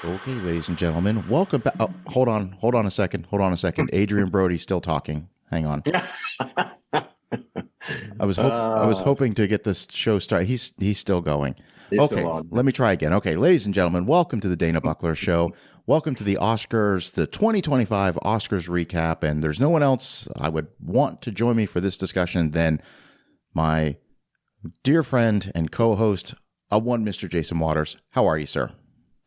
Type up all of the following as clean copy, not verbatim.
Okay, ladies and gentlemen, welcome back. Oh, hold on a second. Adrian Brody's still talking. Hang on. I was hoping to get this show started. He's still going. Okay, let me try again. Okay, ladies and gentlemen, welcome to the DanaBuckler Show. Welcome to the Oscars, the 2025 Oscars recap. And there's no one else I would want to join me for this discussion than my dear friend and co-host, Mr. Jason Waters. How are you, sir?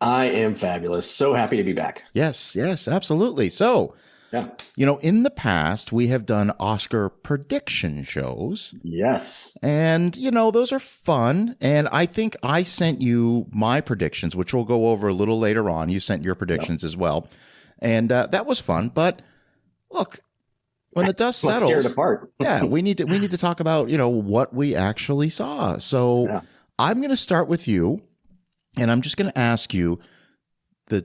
I am fabulous. So happy to be back. Yes, absolutely. So, in the past, we have done Oscar prediction shows. Yes. And, those are fun. And I think I sent you my predictions, which we'll go over a little later on. You sent your predictions as well. And that was fun. But look, when the dust settles, let's tear it apart. we need to talk about, what we actually saw. So I'm going to start with you. And I'm just going to ask you, the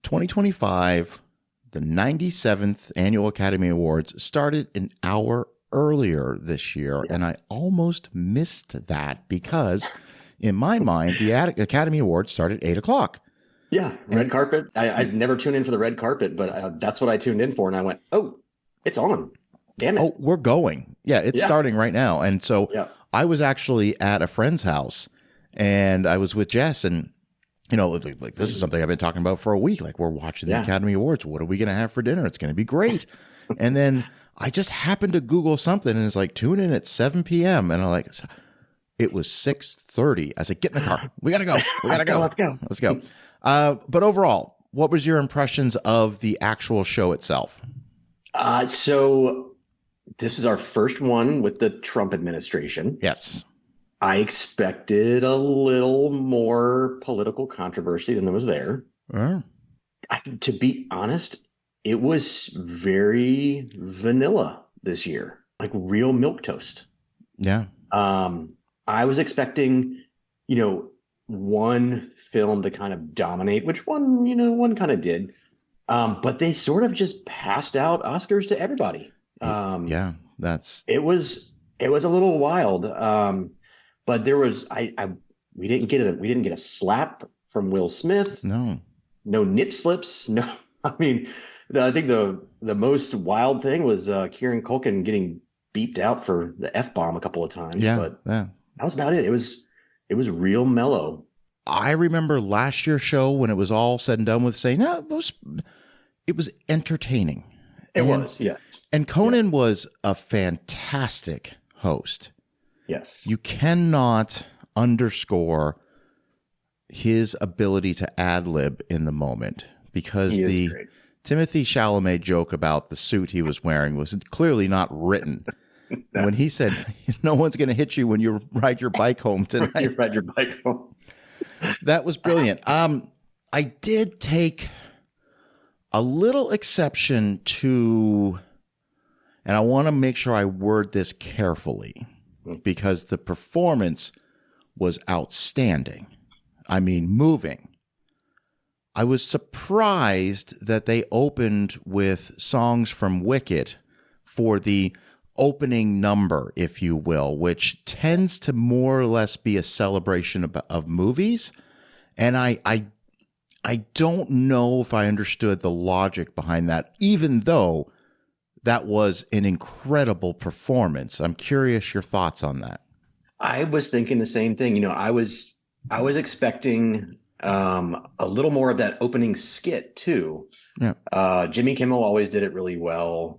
2025, the 97th Annual Academy Awards started an hour earlier this year, and I almost missed that because, in my mind, the Academy Awards started at 8 o'clock. Yeah, red carpet. I'd never tune in for the red carpet, but that's what I tuned in for, and I went, oh, it's on. Damn it. Oh, we're going. Yeah, it's starting right now. And so I was actually at a friend's house, and I was with Jess, and like this is something I've been talking about for a week. Like, we're watching the Academy Awards. What are we going to have for dinner? It's going to be great. And then I just happened to Google something, and it's like, tune in at 7 p.m. And I'm like, it was 6:30. I said, get in the car. We got to go. Let's go. But overall, what was your impressions of the actual show itself? So this is our first one with the Trump administration. Yes. I expected a little more political controversy than there was there. To be honest, it was very vanilla this year, like real milquetoast. Yeah. I was expecting, one film to kind of dominate, which one kind of did. But they sort of just passed out Oscars to everybody. It was a little wild. But there was we didn't get a slap from Will Smith. No nip slips. No, I mean, I think the most wild thing was Kieran Culkin getting beeped out for the F-bomb a couple of times. But that was about it. It was real mellow. I remember last year's show when it was all said and done with saying, no, it was entertaining. It was, yeah. And Conan was a fantastic host. Yes. You cannot underscore his ability to ad-lib in the moment, because the great. Timothée Chalamet joke about the suit he was wearing was clearly not written. When he said, no one's going to hit you when you ride your bike home tonight. You ride your bike home. That was brilliant. I did take a little exception to, and I want to make sure I word this carefully, because the performance was outstanding. I mean, moving. I was surprised that they opened with songs from Wicked for the opening number, if you will, which tends to more or less be a celebration of movies. And I don't know if I understood the logic behind that, even though that was an incredible performance. I'm curious your thoughts on that. I was thinking the same thing. I was expecting a little more of that opening skit too. Yeah. Jimmy Kimmel always did it really well.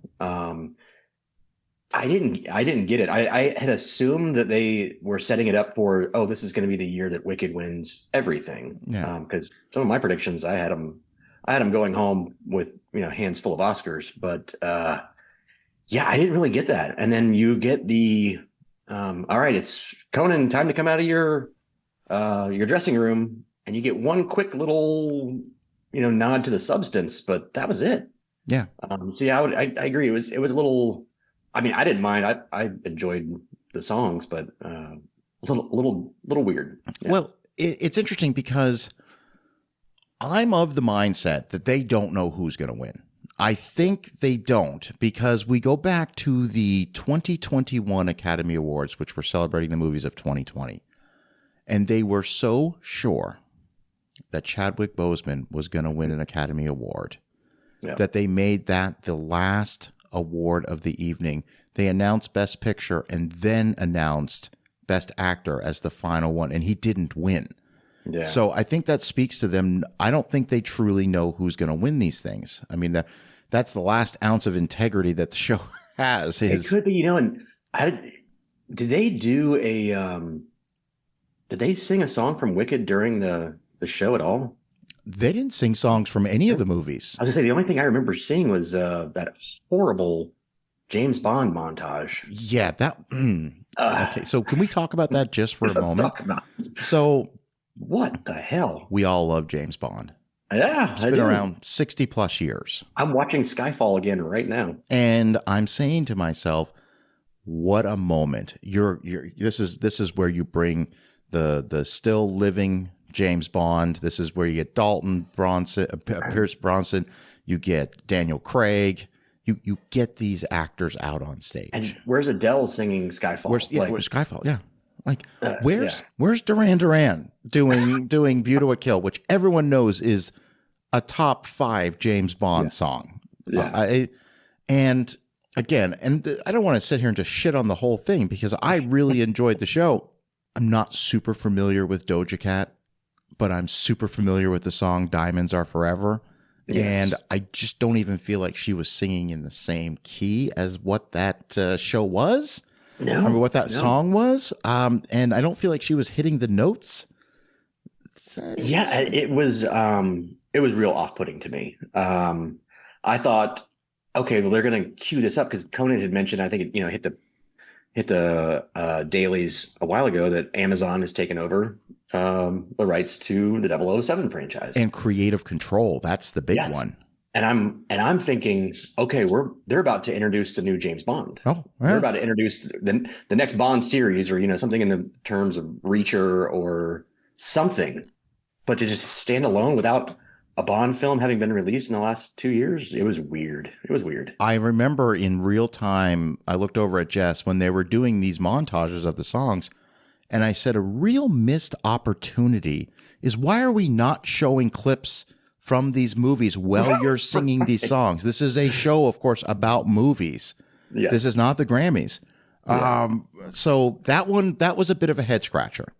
I didn't get it. I had assumed that they were setting it up for, this is going to be the year that Wicked wins everything. Yeah. Because some of my predictions, I had them going home with hands full of Oscars, but I didn't really get that. And then you get the all right, it's Conan, time to come out of your dressing room, and you get one quick little nod to the substance, but that was it. Yeah. I agree. It was a little. I mean, I didn't mind. I enjoyed the songs, but a little weird. Yeah. Well, it's interesting because I'm of the mindset that they don't know who's going to win. I think they don't, because we go back to the 2021 Academy Awards, which were celebrating the movies of 2020, and they were so sure that Chadwick Boseman was going to win an Academy Award, Yeah. that they made that the last award of the evening. They announced Best Picture and then announced Best Actor as the final one, and he didn't win. Yeah. So I think that speaks to them. I don't think they truly know who's going to win these things. I mean, that's the last ounce of integrity that the show has. It could be, and did they do did they sing a song from Wicked during the show at all? They didn't sing songs from any of the movies. I was gonna say, the only thing I remember seeing was that horrible James Bond montage. Yeah, okay, so can we talk about that just for a moment? Talk about it. So, what the hell? We all love James Bond. Yeah, it's been around 60 plus years. I'm watching Skyfall again right now, and I'm saying to myself, "What a moment! This is where you bring the still living James Bond. This is where you get Pierce Bronson. You get Daniel Craig. You get these actors out on stage. And where's Adele singing Skyfall? Where's Skyfall? Yeah. Like, where's Duran Duran doing View to a Kill, which everyone knows is a top 5 James Bond song. Yeah. And again, I don't want to sit here and just shit on the whole thing because I really enjoyed the show. I'm not super familiar with Doja Cat, but I'm super familiar with the song Diamonds Are Forever. Yes. And I just don't even feel like she was singing in the same key as what that show was. No, or what that song was. And I don't feel like she was hitting the notes. Yeah, it was real off-putting to me. I thought, okay, well, they're going to cue this up because Conan had mentioned, I think it, hit the dailies a while ago that Amazon has taken over the rights to the 007 franchise and creative control. That's the big one. And I'm thinking, okay, they're about to introduce the new James Bond. Oh, yeah. They're about to introduce the next Bond series, or something in the terms of Reacher or something. But to just stand alone without a Bond film having been released in the last 2 years, it was weird. I remember in real time, I looked over at Jess when they were doing these montages of the songs, and I said, a real missed opportunity is, why are we not showing clips from these movies while you're singing these songs? This is a show, of course, about movies. Yeah. This is not the Grammys. Yeah. So that was a bit of a head scratcher.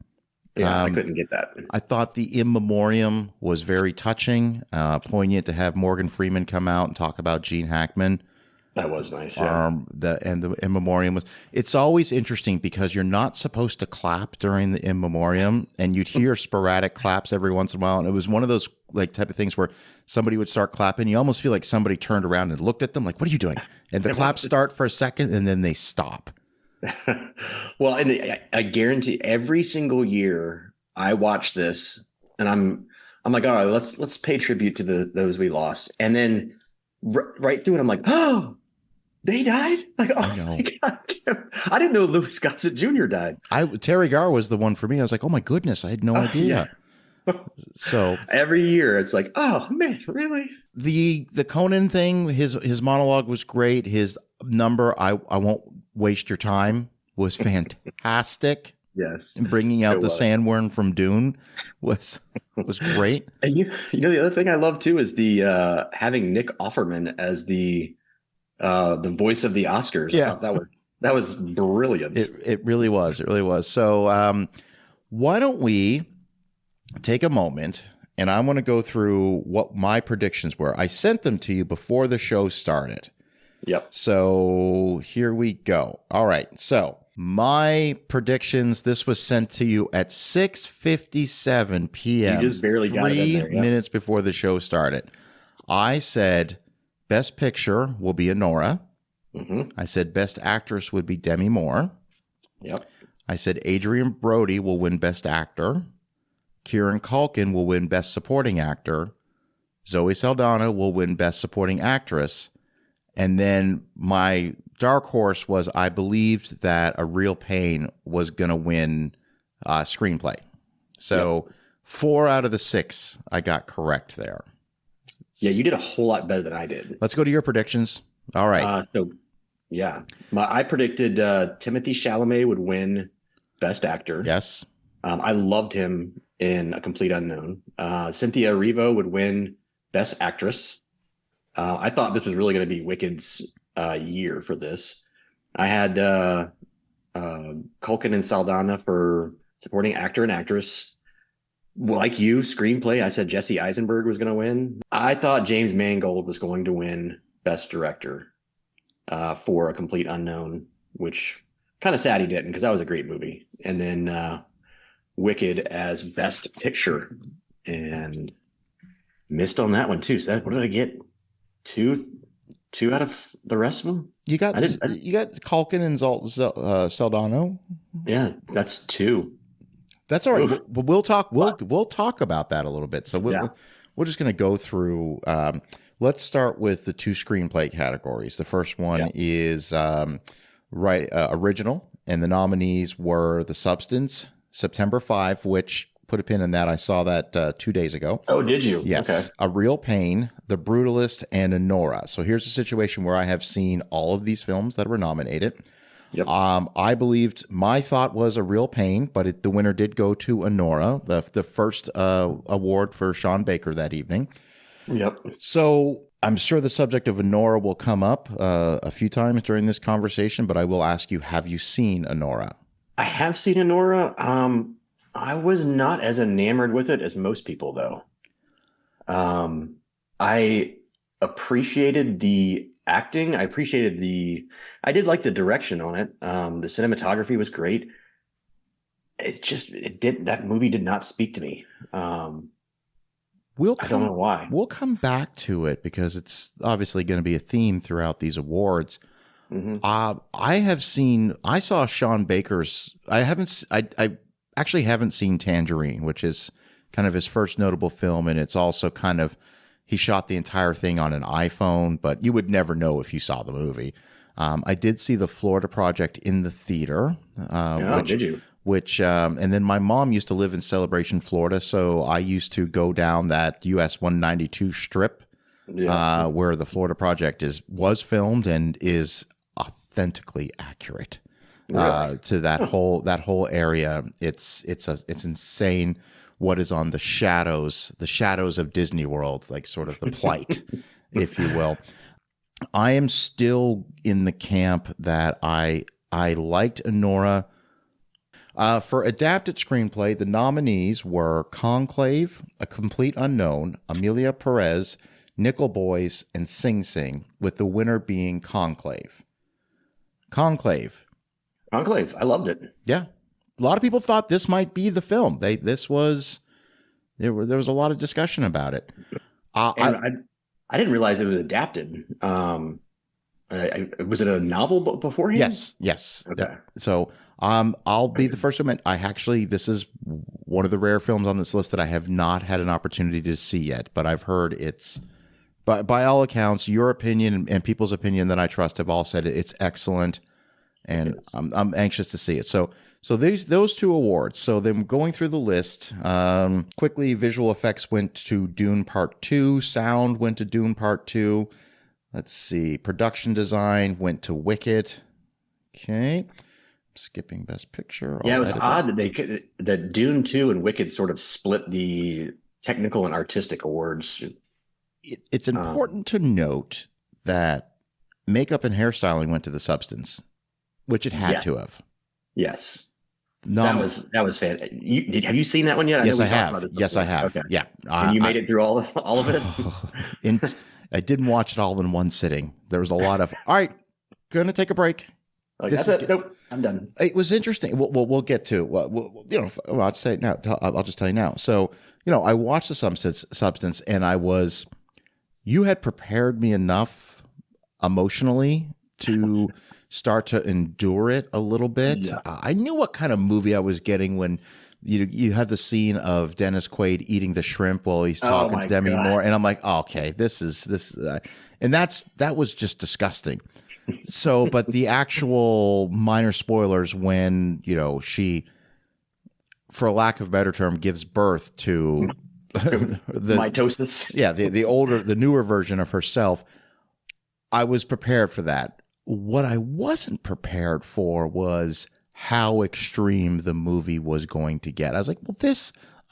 Yeah, I couldn't get that. I thought the In Memoriam was very touching, poignant to have Morgan Freeman come out and talk about Gene Hackman. That was nice. Yeah. The In Memoriam was. It's always interesting because you're not supposed to clap during the In Memoriam, and you'd hear sporadic claps every once in a while. And it was one of those type of things where somebody would start clapping. You almost feel like somebody turned around and looked at them, like, "What are you doing?" And the claps start for a second, and then they stop. Well, and I guarantee every single year I watch this, and I'm like, all right, let's pay tribute to those we lost, and then right through it, I'm like, oh, they died. Like, oh my God, I didn't know Louis Gossett Jr. died. Terry Garr was the one for me. I was like, oh my goodness, I had no idea. Yeah. So every year it's like, oh man, really? The Conan thing, his monologue was great. His number, I won't waste your time, was fantastic. Yes. And bringing out the sandworm from Dune was great. And the other thing I love too is the having Nick Offerman as the voice of the Oscars. Yeah. That was brilliant. It really was. It really was. So why don't we take a moment, and I want to go through what my predictions were. I sent them to you before the show started. Yep. So here we go. All right. So my predictions, this was sent to you at 6:57 p.m. You just barely got it in there, 3 minutes before the show started. I said Best Picture will be Anora. Mm-hmm. I said Best Actress would be Demi Moore. Yep. I said Adrian Brody will win Best Actor. Kieran Culkin will win Best Supporting Actor. Zoe Saldana will win Best Supporting Actress. And then my dark horse was, I believed that A Real Pain was going to win screenplay. So 4 out of the 6 I got correct there. Yeah, you did a whole lot better than I did. Let's go to your predictions. All right. I predicted Timothée Chalamet would win Best Actor. Yes. I loved him in A Complete Unknown. Cynthia Erivo would win Best Actress. I thought this was really going to be Wicked's year for this. I had Culkin and Saldana for supporting actor and actress. Like you, screenplay, I said Jesse Eisenberg was going to win. I thought James Mangold was going to win Best Director for A Complete Unknown, which kind of sad he didn't, because that was a great movie. And then Wicked as Best Picture, and missed on that one too. So what did I get? Two out of the rest of them. You got Culkin and Saldana. Yeah, that's 2. That's all right. But we'll talk. We'll talk about that a little bit. So we're just going to go through. Let's start with the 2 screenplay categories. The first one is original, and the nominees were The Substance, September 5, which, put a pin in that. I saw that 2 days ago. Oh, did you? Yes. Okay. A Real Pain, The Brutalist, and Anora. So here's a situation where I have seen all of these films that were nominated. Yep. I believed, my thought was A Real Pain, but the winner did go to Anora, the first award for Sean Baker that evening. Yep. So I'm sure the subject of Anora will come up a few times during this conversation, but I will ask you, have you seen Anora? I have seen Anora. I was not as enamored with it as most people, though. I appreciated the acting. I did like the direction on it. The cinematography was great. That movie did not speak to me. I don't know why. We'll come back to it because it's obviously going to be a theme throughout these awards. Mm-hmm. I saw Sean Baker's, I actually haven't seen Tangerine, which is kind of his first notable film. And it's also kind of, he shot the entire thing on an iPhone, but you would never know if you saw the movie. I did see the Florida Project in the theater. Did you? And then my mom used to live in Celebration, Florida. So I used to go down that US 192 strip where the Florida Project was filmed and is authentically accurate to that whole area. It's insane what is on the shadows of Disney World, like sort of the plight, if you will. I am still in the camp that I liked Anora. For adapted screenplay, the nominees were Conclave, A Complete Unknown, Amelia Perez, Nickel Boys, and Sing Sing, with the winner being Conclave. Conclave. I loved it. Yeah. A lot of people thought this might be the film. There was a lot of discussion about it. I didn't realize it was adapted. Was it a novel beforehand? Yes. Okay. Yeah. So I'll be the first to admit, this is one of the rare films on this list that I have not had an opportunity to see yet, but I've heard it's, by all accounts, your opinion and people's opinion that I trust have all said it's excellent, and I'm anxious to see it. So those 2 awards. So then going through the list, quickly, visual effects went to Dune Part 2. Sound went to Dune Part 2. Let's see. Production design went to Wicked. Okay. Skipping Best Picture. Yeah, it was odd that Dune 2 and Wicked sort of split the technical and artistic awards. It's important to note that makeup and hairstyling went to The Substance, which it had to have. Yes. That was fantastic. Have you seen that one yet? Yes, I have. Yes, I have. Okay. Yeah. And you made it through all of it? I didn't watch it all in one sitting. There was a lot of, all right, going to take a break. Like, that's it. Nope, I'm done. It was interesting. We'll get to, I'll say it now. I'll just tell you now. So, I watched The Substance, and you had prepared me enough emotionally to start to endure it a little bit. Yeah. I knew what kind of movie I was getting when you had the scene of Dennis Quaid eating the shrimp while he's talking to Demi Moore, and I'm like, oh, okay, this is, and that was just disgusting. So, but the actual minor spoilers when she, for lack of a better term, gives birth to the mitosis. Yeah, the newer version of herself. I was prepared for that. What I wasn't prepared for was how extreme the movie was going to get. I was like, well,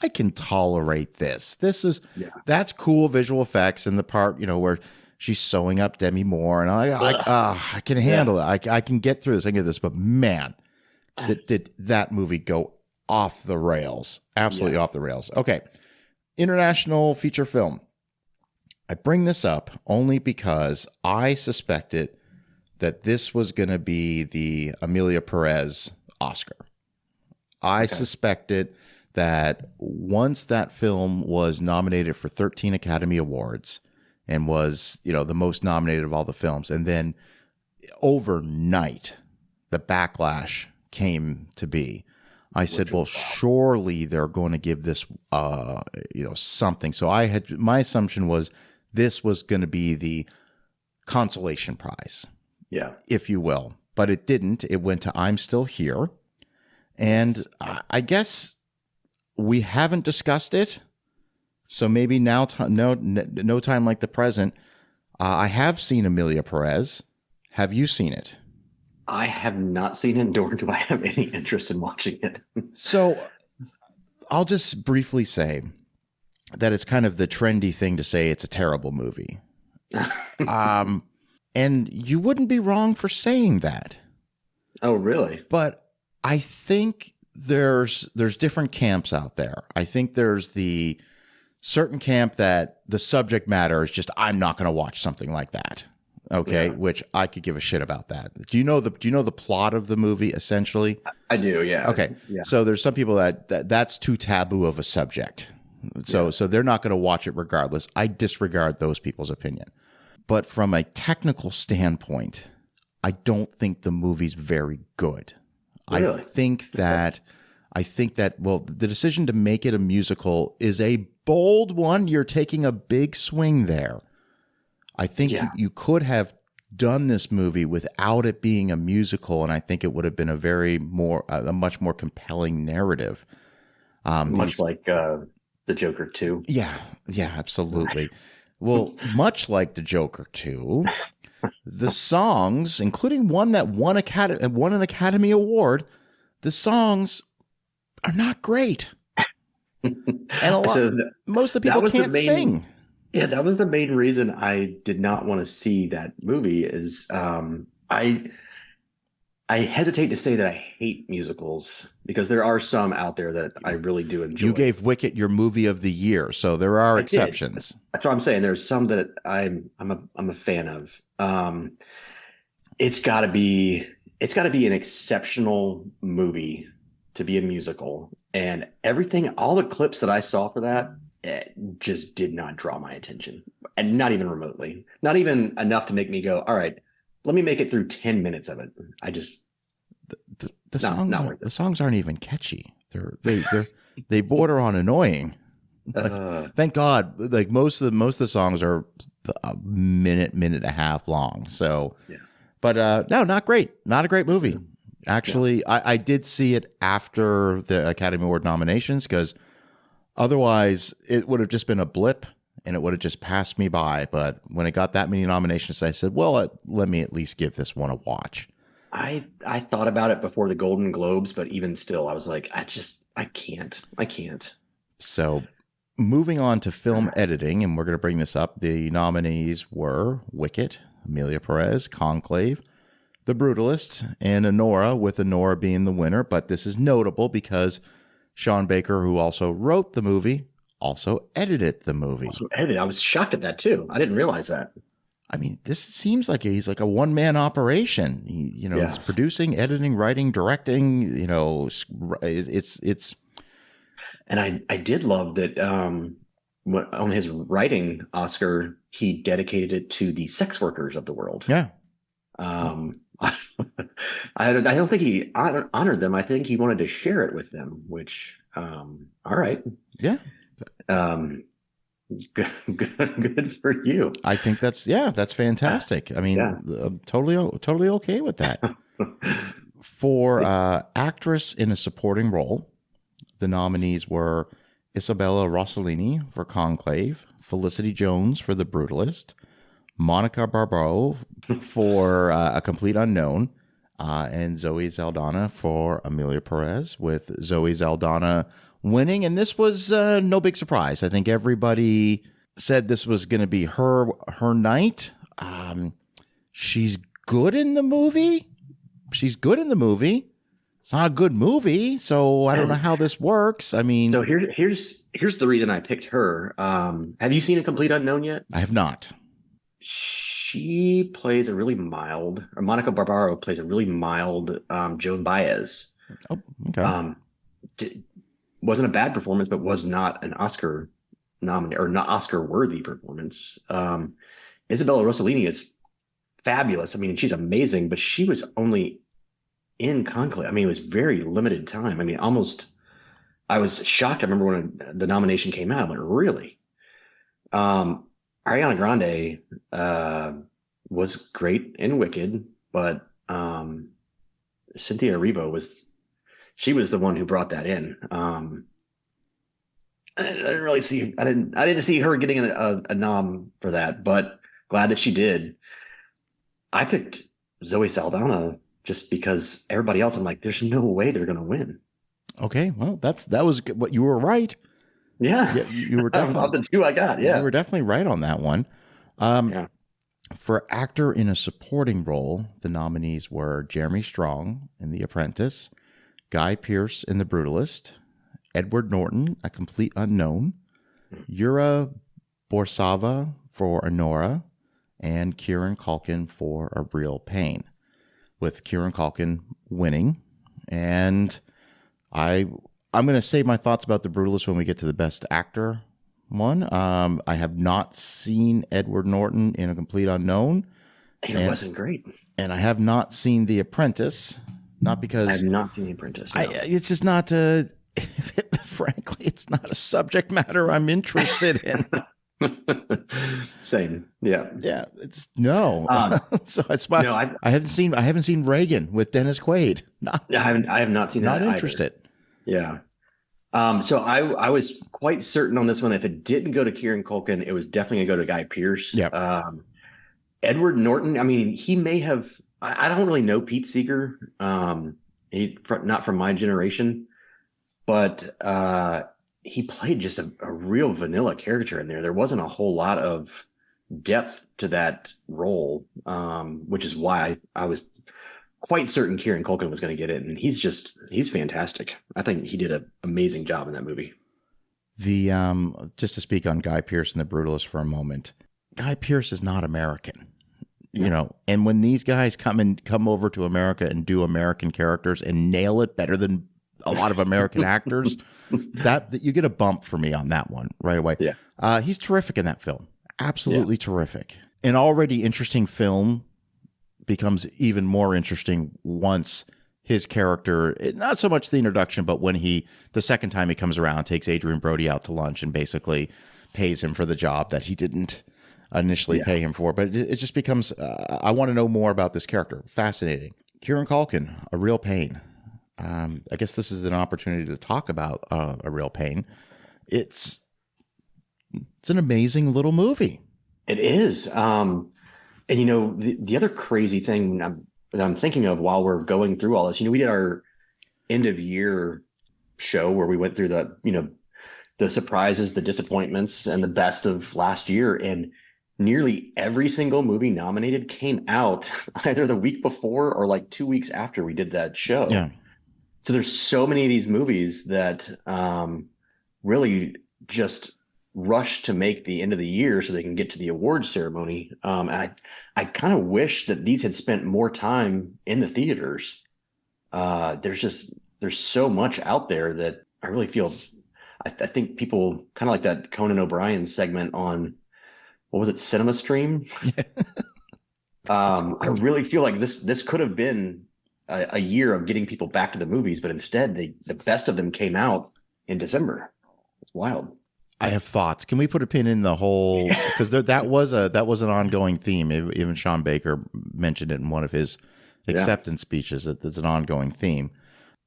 I can tolerate this. That's cool visual effects in the part, where she's sewing up Demi Moore, and I can handle it. I can get through this. I can get this, but man, did that movie go off the rails? Absolutely off the rails. Okay, international feature film. I bring this up only because I suspected that this was going to be the Emilia Perez Oscar. I suspected that once that film was nominated for 13 Academy Awards and was, the most nominated of all the films, and then overnight the backlash came to be, I said, well, surely they're going to give this, something. So my assumption was this was going to be the consolation prize, if you will, but it didn't. It went to I'm Still Here. And I guess we haven't discussed it, so maybe now, no time like the present. I have seen Emilia Perez. Have you seen it? I have not seen it, nor do I have any interest in watching it. So I'll just briefly say that it's kind of the trendy thing to say it's a terrible movie. And you wouldn't be wrong for saying that. Oh, really? But I think there's different camps out there. I think there's the certain camp that the subject matter is just, I'm not going to watch something like that. Okay, which I could give a shit about that. Do you know the plot of the movie essentially? I do, yeah. Okay. Yeah. So there's some people that's too taboo of a subject. So they're not going to watch it regardless. I disregard those people's opinion. But from a technical standpoint, I don't think the movie's very good. Really? I think that, well, the decision to make it a musical is a bold one. You're taking a big swing there. I think you could have done this movie without it being a musical, and I think it would have been a much more compelling narrative. Much like The Joker 2. Yeah, absolutely. Well, much like The Joker 2, the songs, including one that won an Academy Award, the songs are not great. And most of the people can't sing. Yeah, that was the main reason I did not want to see that movie is I hesitate to say that I hate musicals because there are some out there that I really do enjoy. You gave Wicked your movie of the year, so there are exceptions. That's what I'm saying. There's some that I'm a fan of. It's got to be an exceptional movie to be a musical, and all the clips that I saw for that, it just did not draw my attention, and not even remotely, not even enough to make me go, all right, let me make it through 10 minutes of it. I just the songs aren't even catchy. They border on annoying. Thank God, like most of the songs are a minute and a half long. So, but no, not great. Not a great movie. Actually, I did see it after the Academy Award nominations because otherwise it would have just been a blip and it would have just passed me by. But when it got that many nominations, I said, well, let me at least give this one a watch. I thought about it before the Golden Globes, but even still, I was like, I can't. So moving on to film editing, and we're going to bring this up. The nominees were Wicked, Emilia Perez, Conclave, The Brutalist, and Anora, with Anora being the winner. But this is notable because Sean Baker, who also wrote the movie, also edited the movie. I was shocked at that too. I didn't realize that. I mean, this seems like he's like a one-man operation. He's producing, editing, writing, directing. It's. And I did love that on his writing Oscar, he dedicated it to the sex workers of the world. Yeah. I don't think he honored them. I think he wanted to share it with them, which, all right. Yeah. Good for you. I think that's fantastic. I mean, I'm totally okay with that. For actress in a supporting role, the nominees were Isabella Rossellini for Conclave, Felicity Jones for The Brutalist, Monica Barbaro for A Complete Unknown, and Zoe Saldana for Amelia Perez, with Zoe Saldana winning. And this was no big surprise. I think everybody said this was going to be her night. She's good in the movie. It's not a good movie, so I don't know how this works. I mean, so here's the reason I picked her. Have you seen A Complete Unknown yet? I have not. She plays a really mild, or Monica Barbaro plays a really mild Joan Baez. Oh, okay. Wasn't a bad performance, but was not an Oscar nominated or not Oscar worthy performance. Isabella Rossellini is fabulous. I mean, she's amazing, but she was only in Conclave. I mean, it was very limited time. I mean, I was shocked. I remember when the nomination came out, I went, really? Ariana Grande was great in Wicked, but Cynthia Erivo was the one who brought that in. I didn't see her getting a nom for that, but glad that she did. I picked Zoe Saldana just because everybody else, I'm like, there's no way they're going to win. Okay, well, that was what you were right. Yeah, you were definitely about the two I got. Yeah, you were definitely right on that one. For actor in a supporting role, the nominees were Jeremy Strong in The Apprentice, Guy Pearce in The Brutalist, Edward Norton, A Complete Unknown, Yura Borsava for Honora, and Kieran Culkin for A Real Pain, with Kieran Culkin winning. And I'm going to save my thoughts about The Brutalist when we get to the Best Actor one. I have not seen Edward Norton in A Complete Unknown. It wasn't great. And I have not seen The Apprentice. Not because... I have not seen The Apprentice. No. It's just not... frankly, it's not a subject matter I'm interested in. Same. Yeah. It's no. So it's my. No, I haven't seen Reagan with Dennis Quaid. I have not seen that. Not interested. Either. Yeah. So I was quite certain on this one. If it didn't go to Kieran Culkin, it was definitely gonna go to Guy Pearce. Yeah. Edward Norton. I mean, he may have. I don't really know Pete Seeger. Not from my generation. But he played just a real vanilla character in there. There wasn't a whole lot of depth to that role, which is why I was quite certain Kieran Culkin was going to get it. And he's fantastic. I think he did an amazing job in that movie. Just to speak on Guy Pearce and The Brutalist for a moment, Guy Pearce is not American. You know, and when these guys come over to America and do American characters and nail it better than a lot of American actors, that you get a bump for me on that one right away. Yeah. He's terrific in that film. Absolutely terrific. An already interesting film becomes even more interesting once his character, not so much the introduction, but when the second time he comes around, takes Adrian Brody out to lunch and basically pays him for the job that he didn't initially pay him for. But it just becomes, I want to know more about this character. Fascinating. Kieran Culkin, A Real Pain. I guess this is an opportunity to talk about A Real Pain. It's an amazing little movie. It is. And, you know, the other crazy thing that I'm thinking of while we're going through all this, you know, we did our end of year show where we went through the surprises, the disappointments, and the best of last year. And nearly every single movie nominated came out either the week before or like 2 weeks after we did that show. Yeah. So there's so many of these movies that really just rush to make the end of the year so they can get to the awards ceremony. And I kind of wish that these had spent more time in the theaters. There's so much out there that I really feel. I think people kind of like that Conan O'Brien segment on, what was it, Cinema Stream? I really feel like this could have been a year of getting people back to the movies, but instead the best of them came out in December. It's wild. I have thoughts. Can we put a pin in the whole, because that was an ongoing theme. Even Sean Baker mentioned it in one of his acceptance speeches, that there's an ongoing theme.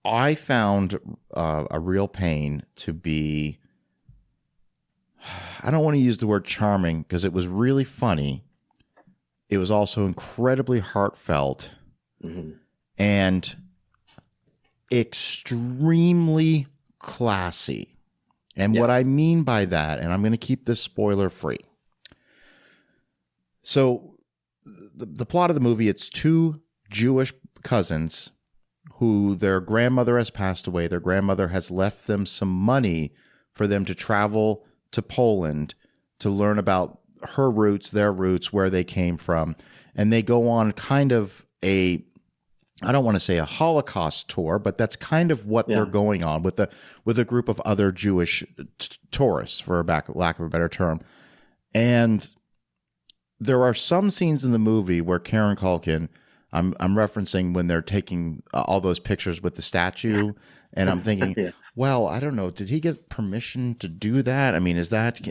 I found A Real Pain to be, I don't want to use the word charming because it was really funny. It was also incredibly heartfelt. Mm-hmm. and extremely classy. And what I mean by that, and I'm going to keep this spoiler free. So the plot of the movie, it's two Jewish cousins who their grandmother has passed away. Their grandmother has left them some money for them to travel to Poland to learn about her roots, their roots, where they came from. And they go on kind of I don't want to say a Holocaust tour, but that's kind of what they're going on with a group of other Jewish tourists, for lack of a better term. And there are some scenes in the movie where Kieran Culkin, I'm referencing when they're taking all those pictures with the statue, and I'm thinking, well, I don't know, did he get permission to do that? I mean, is that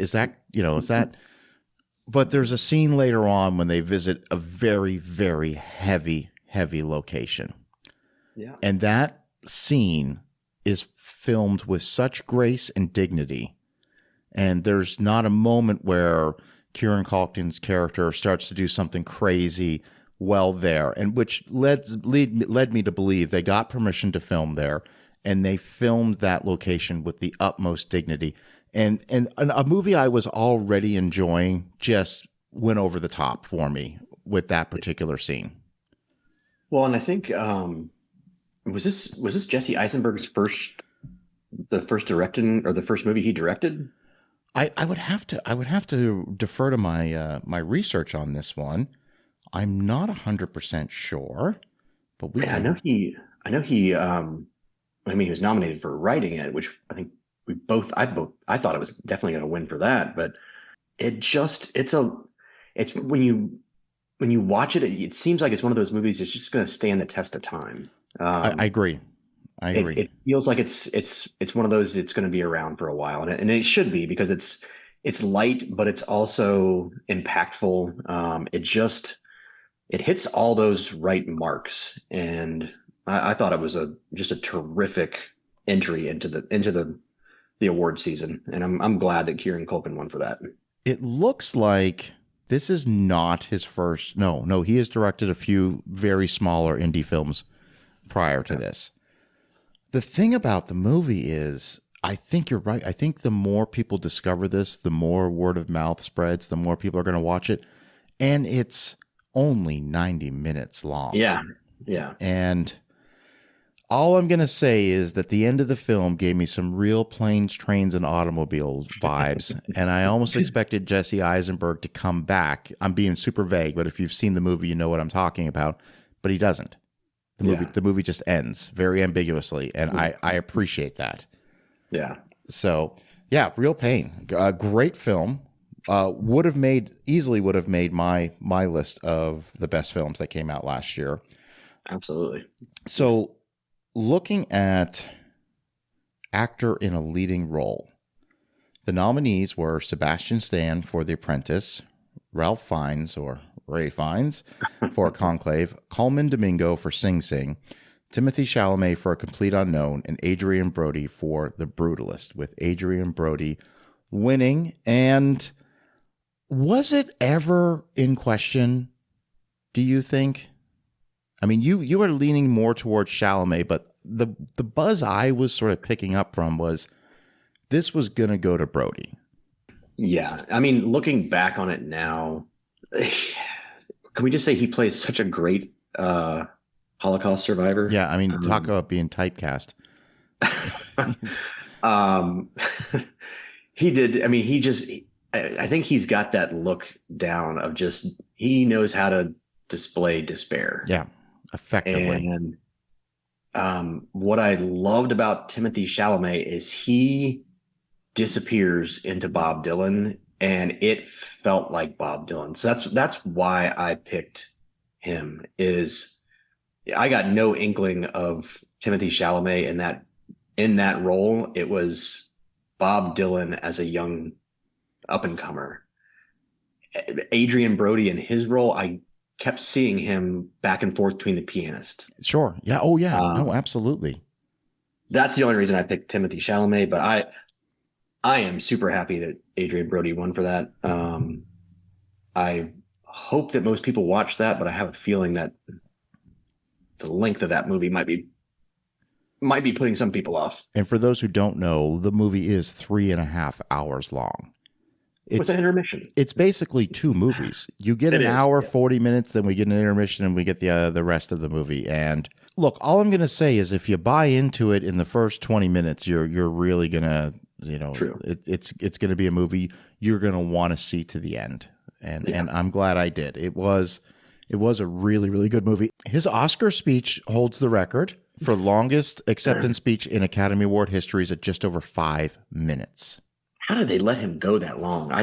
But there's a scene later on when they visit a very, very heavy location. Yeah. And that scene is filmed with such grace and dignity. And there's not a moment where Kieran Culkin's character starts to do something crazy there, and which led me to believe they got permission to film there, and they filmed that location with the utmost dignity. And a movie I was already enjoying just went over the top for me with that particular scene. Well, and I think was this Jesse Eisenberg's first directing, or the first movie he directed? I would have to defer to my research on this one. I'm not 100% sure, but I know he. I mean, he was nominated for writing it, which I think I thought it was definitely going to win for that, but it's when you watch it, it seems like it's one of those movies that's just going to stand the test of time. I agree. It feels like it's one of those, it's going to be around for a while, and it should be, because it's light, but it's also impactful. It hits all those right marks, and I thought it was just a terrific entry into the award season, and I'm glad that Kieran Culkin won for that. It looks like this is not his first. No, he has directed a few very smaller indie films prior to this. The thing about the movie is, I think you're right. I think the more people discover this, the more word of mouth spreads, the more people are going to watch it. And it's only 90 minutes long. Yeah. And all I'm going to say is that the end of the film gave me some real planes, trains, and automobiles vibes. And I almost expected Jesse Eisenberg to come back. I'm being super vague, but if you've seen the movie, you know what I'm talking about. But he doesn't. The movie just ends very ambiguously, and I appreciate that. Yeah. So, yeah, Real Pain. Great film. Would have made my list of the best films that came out last year. Absolutely. So, looking at actor in a leading role, the nominees were Sebastian Stan for The Apprentice, Ralph Fiennes, or Ray Fiennes, for Conclave, Colman Domingo for Sing Sing, Timothée Chalamet for A Complete Unknown, and Adrien Brody for The Brutalist, with Adrien Brody winning. And was it ever in question, do you think? I mean, you were leaning more towards Chalamet, but the buzz I was sort of picking up from was this was going to go to Brody. Yeah. I mean, looking back on it now, can we just say he plays such a great Holocaust survivor? Yeah, I mean, talk about being typecast. He did. I mean, I think he's got that look down of just, he knows how to display despair. Yeah, effectively. And what I loved about Timothée Chalamet is he disappears into Bob Dylan, and it felt like Bob Dylan. So that's why I picked him. Is I got no inkling of Timothée Chalamet in that role. It was Bob Dylan as a young up and comer. Adrien Brody in his role, I kept seeing him back and forth between the pianist. Sure. Yeah. Oh yeah. No, absolutely. That's the only reason I picked Timothée Chalamet, but I am super happy that Adrien Brody won for that. I hope that most people watch that, but I have a feeling that the length of that movie might be putting some people off. And for those who don't know, the movie is 3.5 hours long. With an intermission. It's basically 2 movies. You get an hour, 40 minutes, then we get an intermission, and we get the rest of the movie. And look, all I'm going to say is if you buy into it in the first 20 minutes, you're really going to, True. It's going to be a movie you're going to want to see to the end. And I'm glad I did. It was a really, really good movie. His Oscar speech holds the record for longest acceptance speech in Academy Award history is at just over 5 minutes. How did they let him go that long? I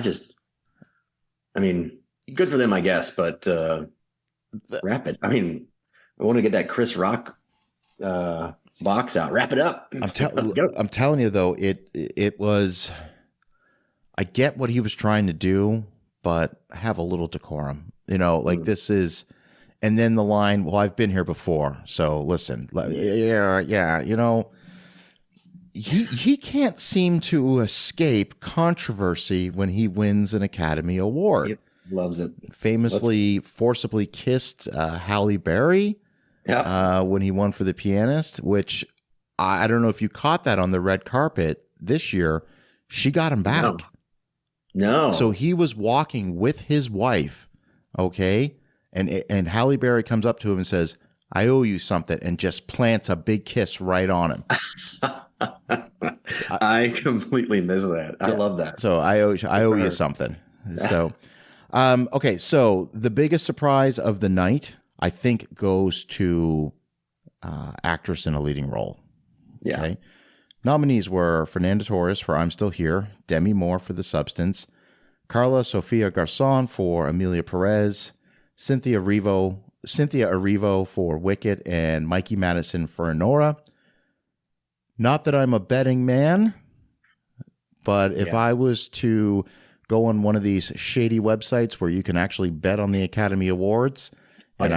mean, good for them, I guess, but rapid. I mean, I want to get that Chris Rock box out. Wrap it up. I'm telling you, though, it was, I get what he was trying to do, but have a little decorum. This is, and then the line, well, I've been here before, so listen. He can't seem to escape controversy when he wins an Academy Award. He loves it. Famously, forcibly kissed Halle Berry when he won for The Pianist, which I don't know if you caught that on the red carpet this year. She got him back. No. So he was walking with his wife, okay? And Halle Berry comes up to him and says, I owe you something, and just plants a big kiss right on him. I completely miss that. I love that. So I owe you something. So, okay. So the biggest surprise of the night, I think, goes to actress in a leading role. Yeah. Okay? Nominees were Fernanda Torres for I'm Still Here, Demi Moore for The Substance, Carla Sofia Garçon for Emilia Perez, Cynthia Erivo for Wicked, and Mikey Madison for Honora. Not that I'm a betting man, but if I was to go on one of these shady websites where you can actually bet on the Academy Awards, and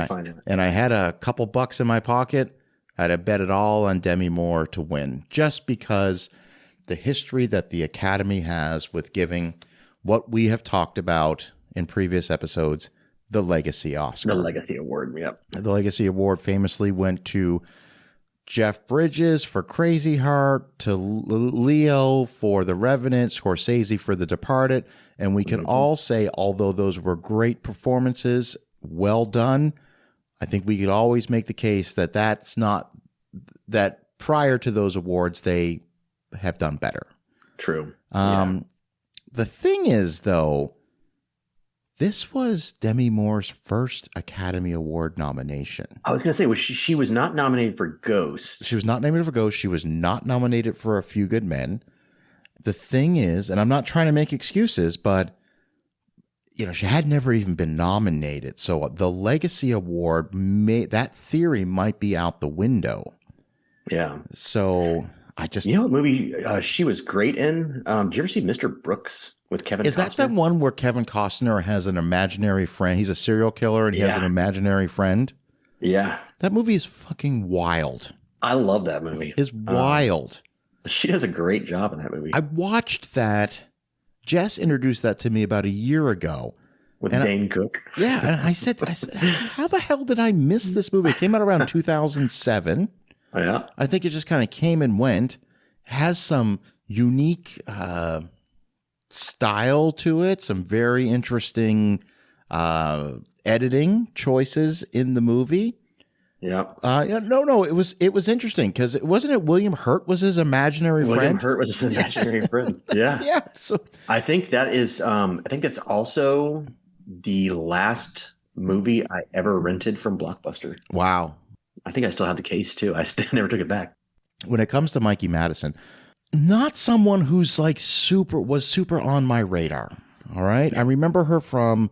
I had a couple bucks in my pocket, I'd have bet it all on Demi Moore to win, just because the history that the Academy has with giving what we have talked about in previous episodes, the Legacy Oscar. The Legacy Award, yep. The Legacy Award famously went to Jeff Bridges for Crazy Heart, to Leo for The Revenant, Scorsese for The Departed, and we can all say, although those were great performances, well done, I think we could always make the case that that prior to those awards, they have done better. True. The thing is, though, this was Demi Moore's first Academy Award nomination. I was going to say, she was not nominated for Ghost. She was not nominated for Ghost. She was not nominated for A Few Good Men. The thing is, and I'm not trying to make excuses, but she had never even been nominated. So the Legacy Award, that theory might be out the window. Yeah. So I just... what movie she was great in? Did you ever see Mr. Brooks with Kevin Costner? Is that the one where Kevin Costner has an imaginary friend? He's a serial killer and he has an imaginary friend? Yeah. That movie is fucking wild. I love that movie. It's wild. She does a great job in that movie. I watched that. Jess introduced that to me about a year ago. With Dane Cook. Yeah, and I said, how the hell did I miss this movie? It came out around 2007. Oh, yeah? I think it just kind of came and went. Has some unique style to it, some very interesting editing choices in the movie. Yeah. No, it was interesting because wasn't it William Hurt was his imaginary friend? William Hurt was his imaginary friend. Yeah. Yeah. So I think that is I think that's also the last movie I ever rented from Blockbuster. Wow. I think I still have the case too. I never took it back. When it comes to Mikey Madison, not someone who's was super on my radar. All right. I remember her from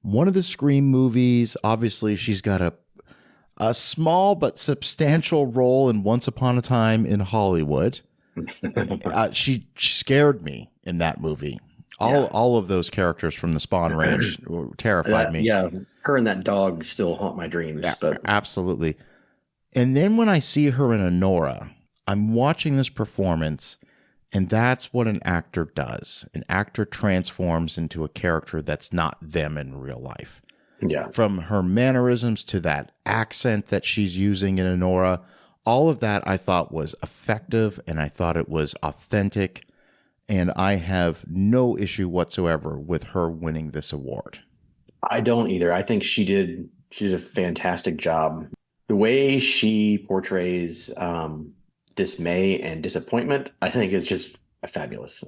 one of the Scream movies. Obviously, she's got a small but substantial role in Once Upon a Time in Hollywood. She scared me in that movie. All of those characters from the Spawn Ranch terrified me. Yeah, her and that dog still haunt my dreams. Yeah, absolutely. And then when I see her in Honora, I'm watching this performance, and that's what an actor does. An actor transforms into a character that's not them in real life. Yeah. From her mannerisms to that accent that she's using in Honora, all of that I thought was effective and I thought it was authentic. And I have no issue whatsoever with her winning this award. I don't either. I think she did a fantastic job. The way she portrays dismay and disappointment, I think is just fabulous.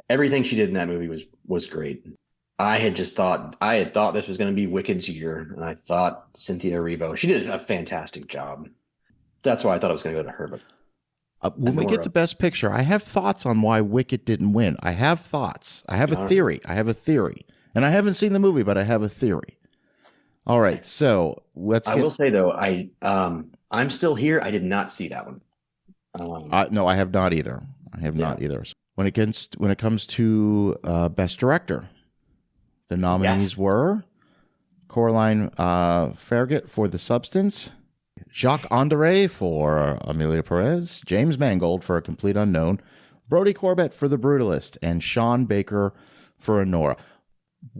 Everything she did in that movie was great. I had thought this was going to be Wicked's year, and I thought Cynthia Erivo, she did a fantastic job. That's why I thought it was going to go to her. But when we get to Best Picture, I have thoughts on why Wicked didn't win. I have thoughts. I have a theory. And I haven't seen the movie, but I have a theory. All right, so I will say though, I'm Still Here. I did not see that one. No, I have not either. Not either. When it comes to Best Director, the nominees were Coraline Farragut for The Substance, Jacques André for Amelia Perez, James Mangold for A Complete Unknown, Brody Corbett for The Brutalist, and Sean Baker for Honora.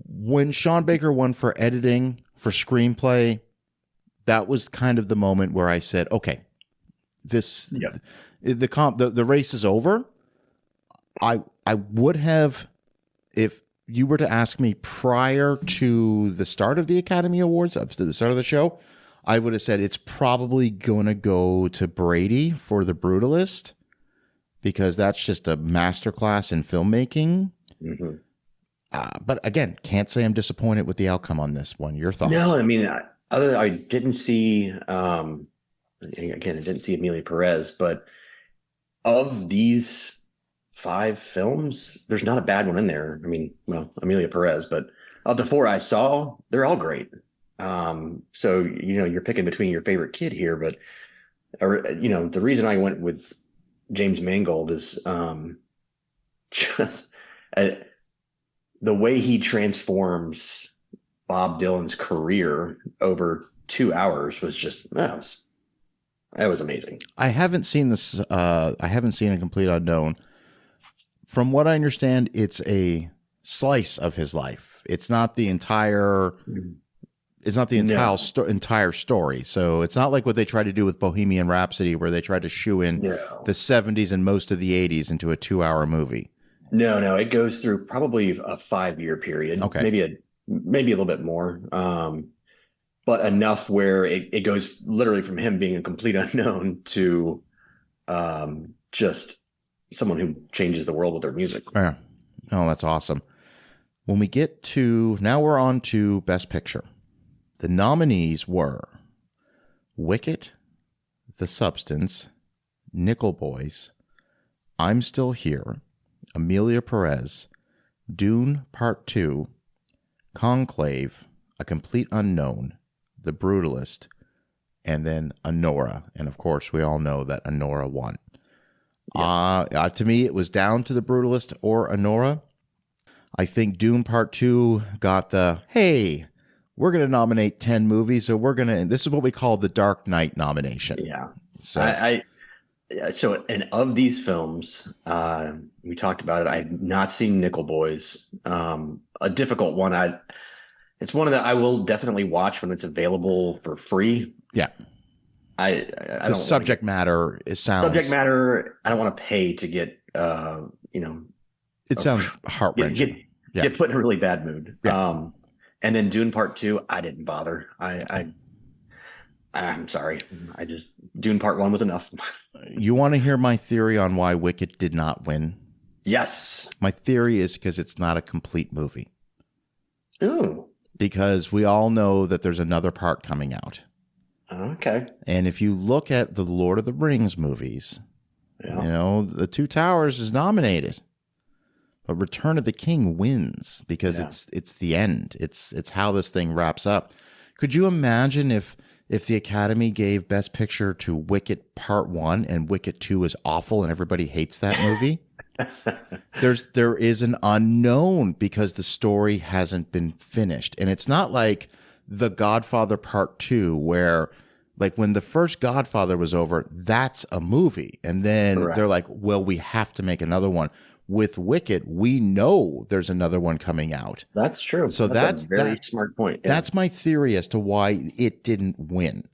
When Sean Baker won for editing, for screenplay, that was kind of the moment where I said, okay, the race is over. I would have, if you were to ask me prior to the start of the Academy Awards, up to the start of the show, I would have said it's probably going to go to Brady for The Brutalist because that's just a masterclass in filmmaking. Mm-hmm. But again, can't say I'm disappointed with the outcome on this one. Your thoughts? No, I mean, I didn't see, again, I didn't see Amelia Perez, but of these 5 films, there's not a bad one in there. I mean, well, Amelia Perez, but of the 4 I saw, they're all great. So, you're picking between your favorite kid here, but, the reason I went with James Mangold is just the way he transforms Bob Dylan's career over 2 hours was just, that was amazing. I haven't seen this. I haven't seen A Complete Unknown. From what I understand, it's a slice of his life. It's not the entire. It's not the entire story. So it's not like what they tried to do with Bohemian Rhapsody, where they tried to shoe in the 70s and most of the 80s into a 2-hour movie. No, it goes through probably a 5-year period. Okay, maybe a little bit more, but enough where it goes literally from him being a complete unknown to just someone who changes the world with their music. Yeah, oh, that's awesome. When we get to now, we're on to Best Picture. The nominees were Wicked, The Substance, Nickel Boys, I'm Still Here, Amelia Perez, Dune Part 2, Conclave, A Complete Unknown, The Brutalist, and then Honora. And of course, we all know that Honora won. Yeah. To me, it was down to The Brutalist or Honora. I think Dune Part 2 got the, hey, we're going to nominate 10 movies, so this is what we call the Dark Knight nomination. Yeah. So and of these films, we talked about it. I've not seen Nickel Boys. A difficult one. It's one that I will definitely watch when it's available for free. Yeah. I don't subject matter. It sounds subject matter. I don't want to pay to get It sounds heart-wrenching. Get put in a really bad mood. Yeah. And then Dune Part 2, I didn't bother. I'm sorry. Dune Part 1 was enough. You want to hear my theory on why Wicked did not win? Yes. My theory is because it's not a complete movie. Ooh. Because we all know that there's another part coming out. Okay. And if you look at the Lord of the Rings movies, The Two Towers is nominated. But Return of the King wins because it's the end. It's how this thing wraps up. Could you imagine if the Academy gave Best Picture to Wicked Part 1 and Wicked 2 is awful and everybody hates that movie? There is an unknown because the story hasn't been finished. And it's not like The Godfather Part 2 where like when the first Godfather was over, that's a movie. And then they're like, well, we have to make another one. with Wicked, we know there's another one coming out. That's true. So that's a very smart point. Yeah. That's my theory as to why it didn't win.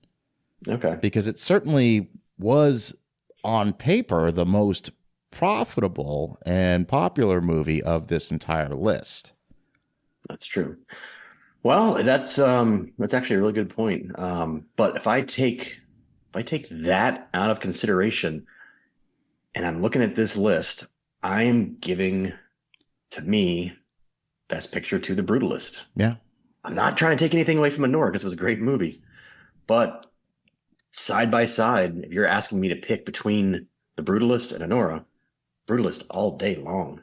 Okay. Because it certainly was on paper the most profitable and popular movie of this entire list. That's true. Well, that's actually a really good point. But if I take that out of consideration and I'm looking at this list, I'm giving, to me, Best Picture to The Brutalist. Yeah. I'm not trying to take anything away from Anora because it was a great movie. But side by side, if you're asking me to pick between The Brutalist and Anora, Brutalist all day long.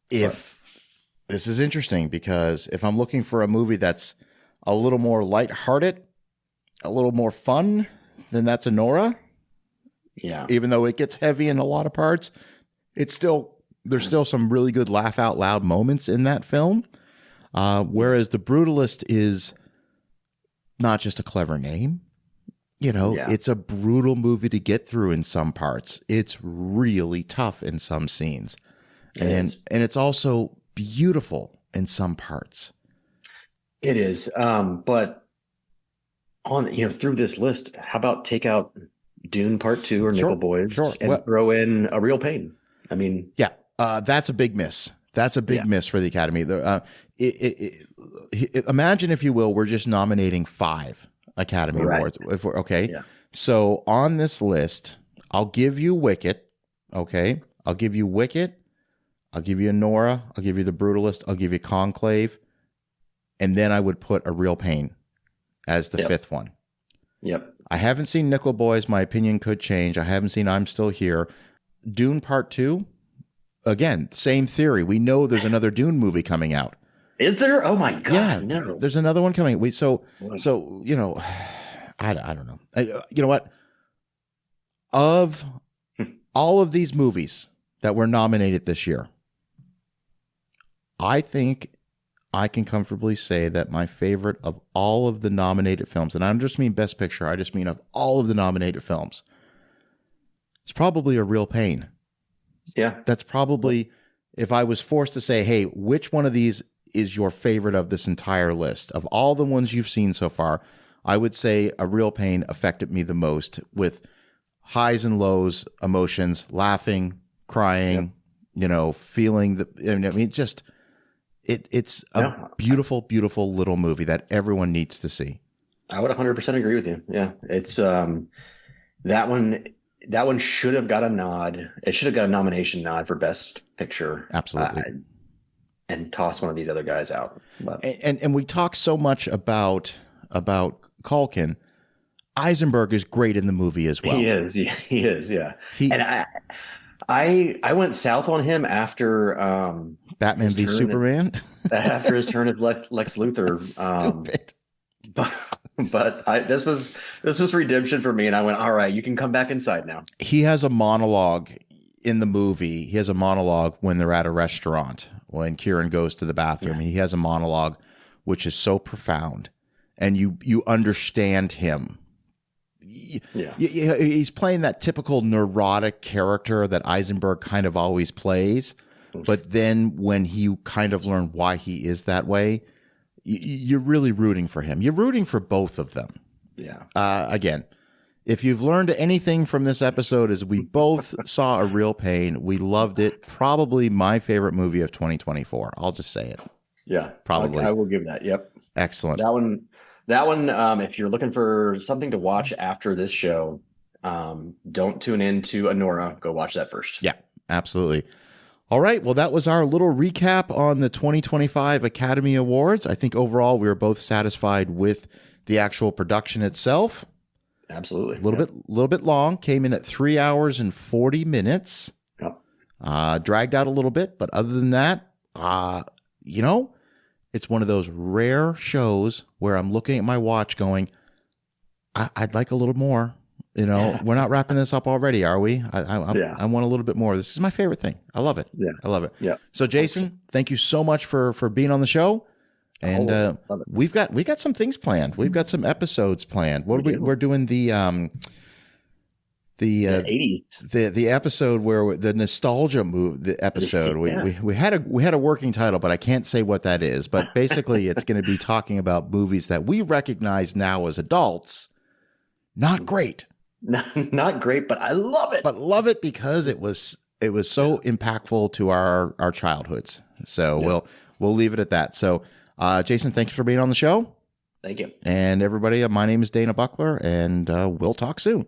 This is interesting because if I'm looking for a movie that's a little more lighthearted, a little more fun, then that's Anora. Yeah. Even though it gets heavy in a lot of parts, there's still some really good laugh out loud moments in that film. Whereas The Brutalist is not just a clever name. It's a brutal movie to get through in some parts. It's really tough in some scenes. And it's also beautiful in some parts. It is. But on, through this list, how about take out Dune Part 2 or Nickel Boys and throw in A Real Pain? I mean, yeah, that's a big miss. That's a big miss for the Academy. Imagine, if you will, we're just nominating 5 Academy Awards. Okay. Yeah. So on this list, I'll give you Wicked. Okay. I'll give you Wicked. I'll give you Anora. I'll give you The Brutalist. I'll give you Conclave. And then I would put A Real Pain as the 5th one. Yep. I haven't seen Nickel Boys. My opinion could change. I haven't seen I'm Still Here. Dune Part 2. Again, same theory. We know there's another Dune movie coming out. Is there? Oh my God! Yeah, no. There's another one coming. I don't know. You know what? Of all of these movies that were nominated this year, I think I can comfortably say that my favorite of all of the nominated films, and I don't just mean Best Picture, I just mean of all of the nominated films, it's probably A Real Pain. Yeah. That's probably, if I was forced to say, hey, which one of these is your favorite of this entire list? Of all the ones you've seen so far, I would say A Real Pain affected me the most, with highs and lows, emotions, laughing, crying, feeling it's a beautiful, beautiful little movie that everyone needs to see. I would 100% agree with you. Yeah. It's that one should have got a nod. It should have got a nomination nod for Best Picture. Absolutely. And toss one of these other guys out. But. And we talk so much about Culkin. Eisenberg is great in the movie as well. He is. Yeah. And I went south on him after Batman v Superman. After his turn as Lex Luthor. Stupid. But this was redemption for me, and I went, all right, you can come back inside now. He has a monologue in the movie. He has a monologue when they're at a restaurant, when Kieran goes to the bathroom. Yeah. He has a monologue which is so profound, and you understand him. Yeah. He's playing that typical neurotic character that Eisenberg kind of always plays. But then when you kind of learn why he is that way, you're really rooting for him. You're rooting for both of them. Yeah. Again, if you've learned anything from this episode, is we both saw A Real Pain. We loved it. Probably my favorite movie of 2024. I'll just say it. Yeah. Probably. I will give that. Yep. Excellent. That one, if you're looking for something to watch after this show, don't tune in to Anora. Go watch that first. Yeah, absolutely. All right. Well, that was our little recap on the 2025 Academy Awards. I think overall we were both satisfied with the actual production itself. Absolutely. A little bit long. Came in at 3 hours and 40 minutes. Yep. Dragged out a little bit, but other than that, it's one of those rare shows where I'm looking at my watch going, I'd like a little more. We're not wrapping this up already, are we? I want a little bit more. This is my favorite thing. I love it. Yeah. I love it. Yeah. So Jason, thank you so much for being on the show. And we've got some things planned. We've got some episodes planned. We're doing the the 80s. The episode where the nostalgia the episode we had a working title, but I can't say what that is. But basically, it's going to be talking about movies that we recognize now as adults. Not great, not great, but I love it. But love it because it was so impactful to our childhoods. So we'll leave it at that. So, Jason, thanks for being on the show. Thank you. And everybody, my name is DanaBuckler, and we'll talk soon.